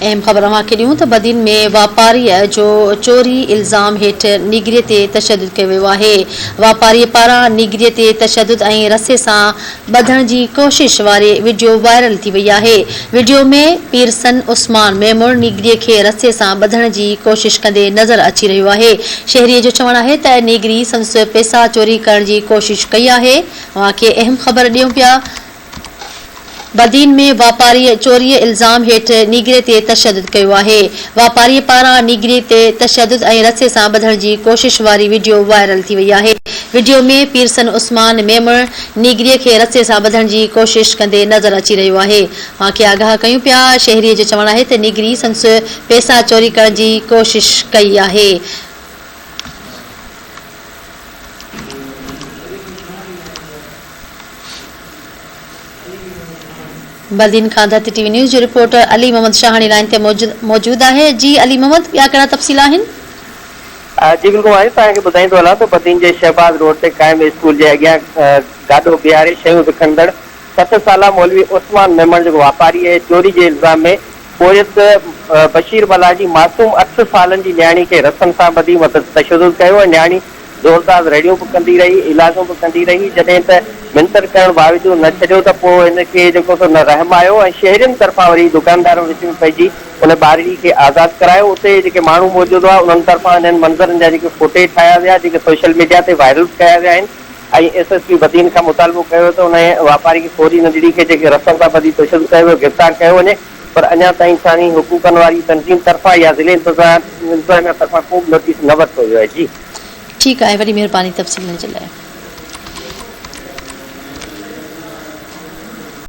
अहम ख़बर अव्हांखे ॾियूं त बदीन में वापारीअ जो चोरी इल्ज़ाम हेठि निगरीअ ते तशदुद कयो वियो आहे। वापारीअ पारां निगरीअ ते तशदुद ऐं रसे सां ॿधण जी कोशिश वारी वीडियो वायरल थी वई आहे। वीडियो में पीरसन उस्मान मेमुर निगरीअ खे रसे सां ॿधण जी कोशिश कंदे नज़र अची रहियो आहे। शहरीअ जो चवणु आहे त निगरी संदसि पैसा चोरी करण जी कोशिश कई आहे। अव्हांखे अहम ख़बर ॾियूं पिया। बदीन में वापारी चोरी इल्ज़ाम हेठि निगरे ते तशदुद कयो आहे। वापारी पारां निगरी ते तशदुद ऐं रसे सां ॿधण जी कोशिश वारी वीडियो वायरल थी वई आहे। वीडियो में पीरसन उस्मान मेमुर निगरीअ खे रसे सां ॿधण जी कोशिश कंदे नज़र अची रहियो आहे। अव्हांखे आगाह कयूं पिया। शहरीअ जो चवणु आहे त निगरी संदसि पैसा चोरी करण जी कोशिश कई आहे। बदीन खां धरती टीवी न्यूज़ जो रिपोर्टर अली मोहम्मद शाहानी लाइन ते मौजूद है। जी अली मोहम्मद, ॿिया कहिड़ा तफ़सील आहिनि? जी बिल्कुल आहे, तव्हांखे ॿुधाईंदो हलां त बदीन जे शहबाज रोड ते क़ाइम स्कूल जे अॻियां गाॾो बीहारे शयूं विकणंदड़ 7 साला मौलवी उस्मान मेमण जो वापारी ऐं चोरी जे इल्ज़ाम में पोरियत बशीर बला जी मासूम 8 सालनि जी न्याणी खे रसनि सां ॿधी तशदुद कयो ऐं न्याणी ज़ोरदार रेडियो बि कंदी रही, इलाजूं बि कंदी रही। जॾहिं त मिंतर करण बावजूद न छॾियो त पोइ हिनखे जेको सो न रहम आयो ऐं शहरियुनि तरफ़ां वरी दुकानदारनि विच में पइजी उन ॿारड़ी खे आज़ादु करायो। उते जेके माण्हू मौजूदु हुआ उन्हनि तरफ़ां हिननि मंज़रनि जा जेके फुटेज ठाहिया विया जेके सोशल मीडिया ते वायरल कया विया आहिनि ऐं SSP बदीन खां मुतालबो कयो त उन वापारी खे फौरी नंढड़ी खे जेके रसम सां ॿधी तशदुद कयो वियो गिरफ़्तार कयो वञे। पर अञा ताईं इंसानी हुकूकनि वारी तंज़ीम तरफ़ां या ज़िले इंतज़ामिया तरफ़ां को बि नोटिस न वरितो वियो आहे। जी ठीकु आहे, वॾी महिरबानी तफ़सीलनि जे लाइ।